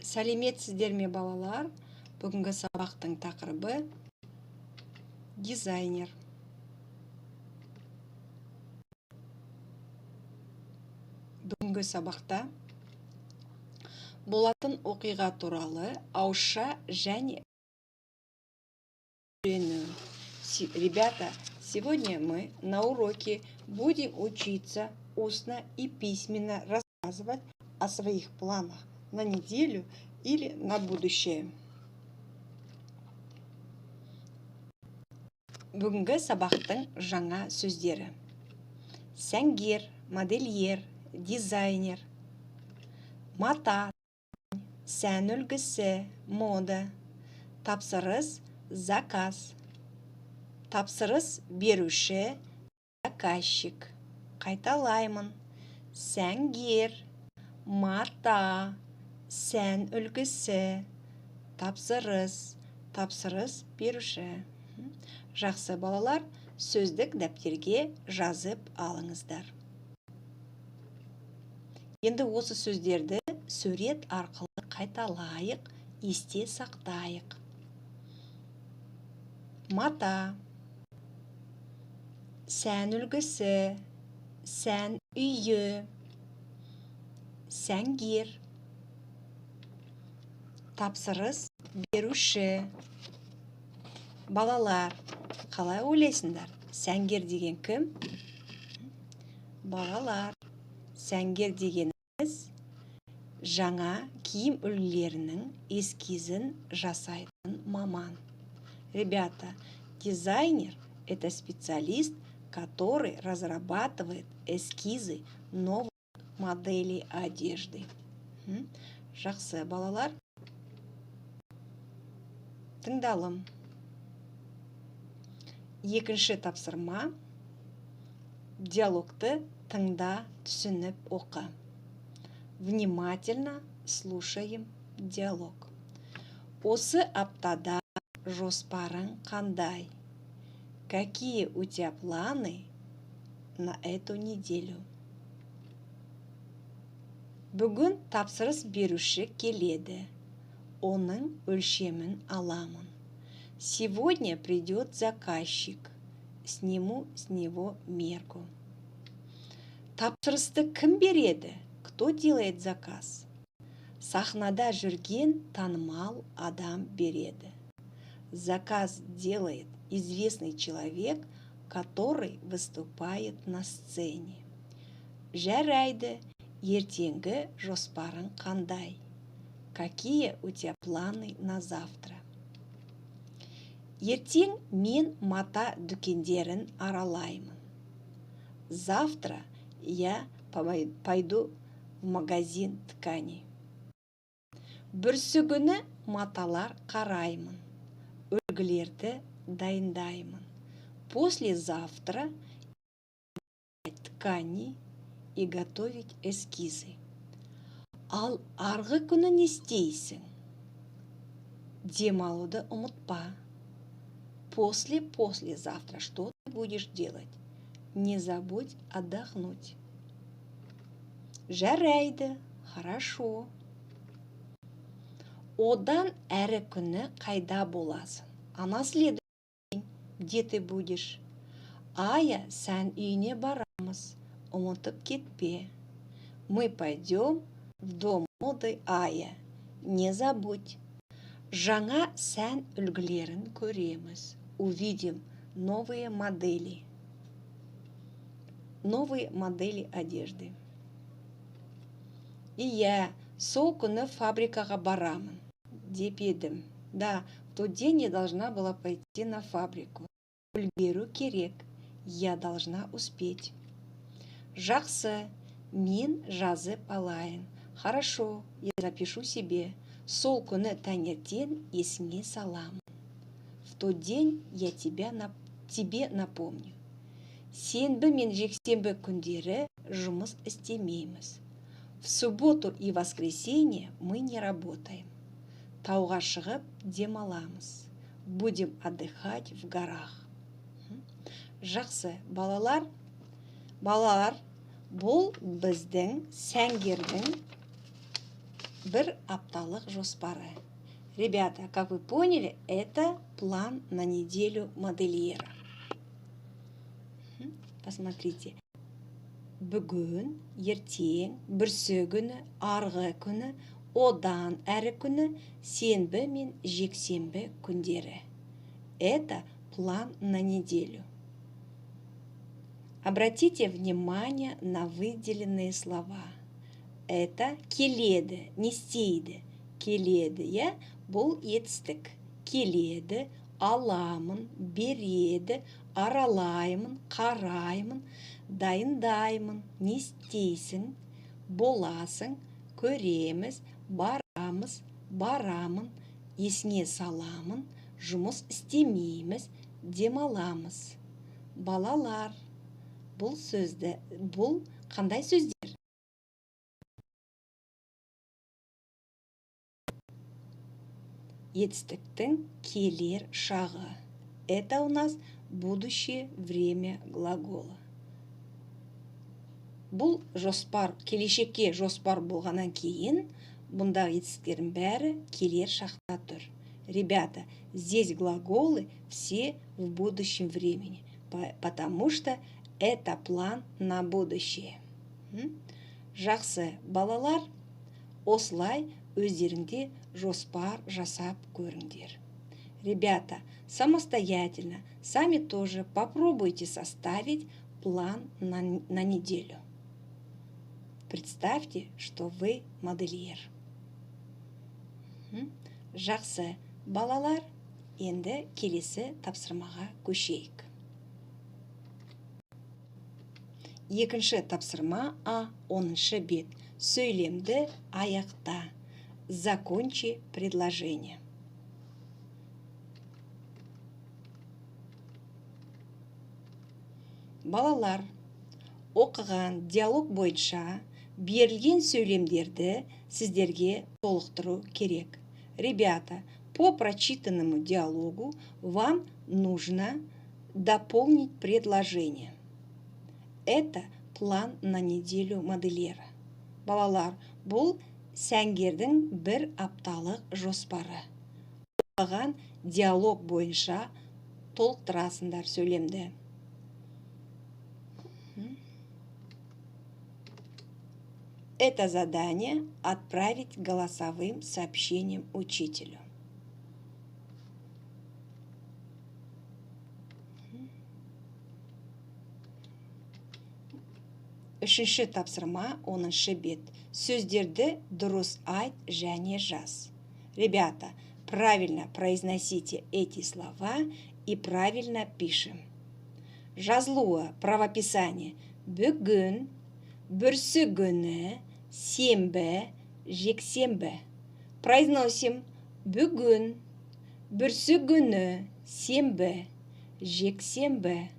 Сәлеметсіздер ме, балалар? Бүгінгі сабақтың тақырыбы дизайнер. Бүгінгі сабақта болатын оқиға туралы ауызша және үйрену. Ребята, сегодня мы на уроке будем учиться устно и письменно рассказывать о своих планах на неделю или на будущее. Бүгінгі сабақтың жаңа сөздері: сәнгер, модельер, дизайнер, мата, сән үлгісі, мода, тапсырыс, заказ, тапсырыс беруші, заказчик. Қайталаймын: сәнгер, мата, сән үлгісі, тапсырыс беруші. Жақсы балалар, сөздік дәптерге жазып алыңыздар. Енді осы сөздерді сурет арқылы қайталайық, есте сақтайық. Мата, сән үлгісі, сән үйі, сәнгер, тапсырыс беруші. Балалар, қалай ойлайсыңдар? Сәнгер деген кім? Балалар, сәнгер дегеніміз жаңа киім үлгілерінің эскизін жасайтын маман. Ребята, дизайнер – это специалист, который разрабатывает эскизы новых моделей одежды. Жақсы балалар, тыңдалым. Екінші тапсырма: диалогты тыңда, түсініп оқы. Внимательно слушаем диалог. Осы аптада жоспарың қандай? Какие у тебя планы на эту неделю? Бүгін тапсырыс беруші келеді. Оның өлшемін аламын. Сегодня придет заказчик. Сниму с него мерку. Тапсырысты кім береді? Кто делает заказ? Сахнада жүрген танымал адам береді. Заказ делает известный человек, который выступает на сцене. Жарайды, ертеңгі жоспарың қандай? Какие у тебя планы на завтра? Ертең мен мата дүкендерін аралаймын. Завтра я пойду в магазин тканей. Бүрсігүні маталар қараймын. Үлгілерді дайындаймын. Послезавтра ткани и готовить эскизы. Ал арғы күні не істейсің? Демалуды ұмытпа. Послезавтра что ты будешь делать? Не забудь отдохнуть. Жарайды, хорошо. Одан әрі күні қайда боласың? А на следующий день где ты будешь? Ая, сән үйіне барамыз. Ұмытып кетпе. Мы пойдем в дом моды Ая. Не забудь. Жаңа сән үлгілерін көреміз. Увидим новые модели одежды. Иә, сол күні фабрикаға барамын деп едім. Да, в тот день я должна была пойти на фабрику. Үлгеру керек. Я должна успеть. Жақсы, мен жазып алайын. Хорошо, я запишу себе. Сол күні таңертең есіңе саламын. В тот день я тебе напомню. Сенбі мен жексенбі күндері жұмыс істемейміз. В субботу и воскресенье мы не работаем. Тауға шығып демаламыз. Будем отдыхать в горах. Жақсы, балалар, бұл біздің сәнгердің бір апталық жоспары. Ребята, как вы поняли, это план на неделю модельера. Посмотрите. Бүгін, ертең, бүрсі күні, арғы күні, одан әрі күні, сенбі мен жексенбі күндері. Это план на неделю. Обратите внимание на выделенные слова. Это келеді, не істейді. Келеді, я, бұл етістік. Келеді, аламын, береді, аралаймын, қараймын, дайындаймын, не істейсің, боласың, көреміз, барамыз, барамын, есіңе саламын, жұмыс істемейміз, демаламыз. Балалар, бұл қандай сөздер? Етістіктің келер шағы. Это у нас будущее время глагола. Бұл жоспар, келешекке жоспар болғаннан кейін, бұндағы етістіктердің бәрі келер шақта тұр. Ребята, здесь глаголы все в будущем времени, потому что это план на будущее. Жақсы балалар, осылай өздеріңде жоспар жасап көріңдер. Ребята, самостоятельно, сами тоже попробуйте составить план на неделю. Представьте, что вы модельер. Жақсы балалар, енді келесі тапсырмаға көшейік. Екінші тапсырма А, 10-шы бет. Сөйлемді аяқта. Закончи предложение. Балалар, оқыған диалог бойынша берілген сөйлемдерді сіздерге толықтыру керек. Ребята, по прочитанному диалогу вам нужно дополнить предложение. Это план на неделю модельера. Балалар, бұл сәнгердің бір апталық жоспары. Оқыған диалог бойынша толықтырасыңдар сөйлемді. Это задание отправить голосовым сообщением учителю. Үшінші тапсырма 10-шы бет. Сөздерді дұрыс айт және жаз. Ребята, правильно произносите эти слова и правильно пишем. Жазылуы правописание. Бүгін, бүрсі күні, сенбі, жексенбі. Произносим бүгін, бүрсі күні, сенбі, жексенбі.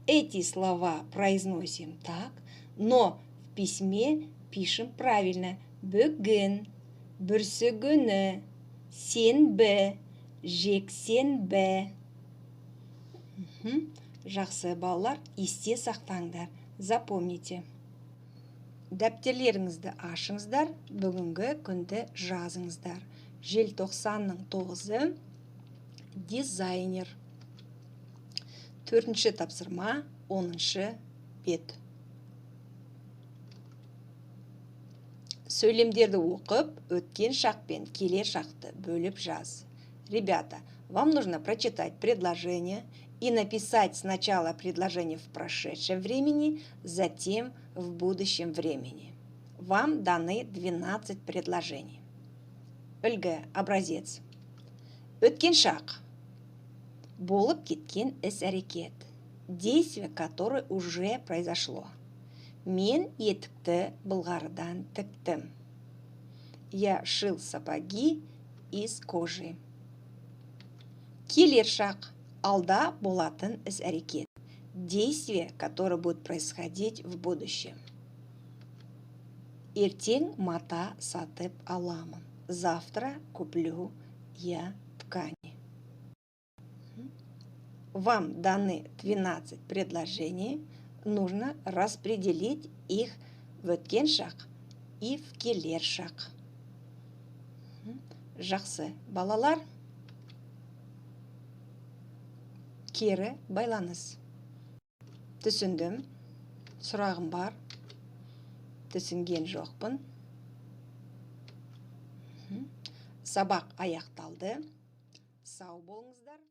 Эти слова произносим так, но в письме пишем правильно. Бүгін, бүрсі күні, сенбі, жексенбі. Жақсы балалар, есте сақтаңдар. Запомните. Дәптерлеріңізді ашыңыздар, бүгінгі күнді жазыңыздар. Желтоқсанның 9-ы дизайнер. 4-ші тапсырма 10-шы бет. Сөйлемдерді оқып, өткен шақ пен келер шақты бөліп жаз. Ребята, вам нужно прочитать предложение и написать сначала предложение в прошедшем времени, затем в будущем времени. Вам даны 12 предложений. Үлгі, образец. Өткен шақ. Болып кеткен іс-әрекет. Действие, которое уже произошло. Мен етікті былғарыдан тіктім. Я шил сапоги из кожи. Келер шақ. Алда болатын іс-әрекет. Действие, которое будет происходить в будущем. Ертең мата сатып аламын. Завтра куплю я ткани. Вам даны 12 предложений. Нужно распределить их в өткен шақ и в келер шақ. Жақсы. Балалар, кері байланыс. Түсіндім. Сұрағым бар. Түсінген жоқпын. Сабақ аяқталды. Сау болыңыздар.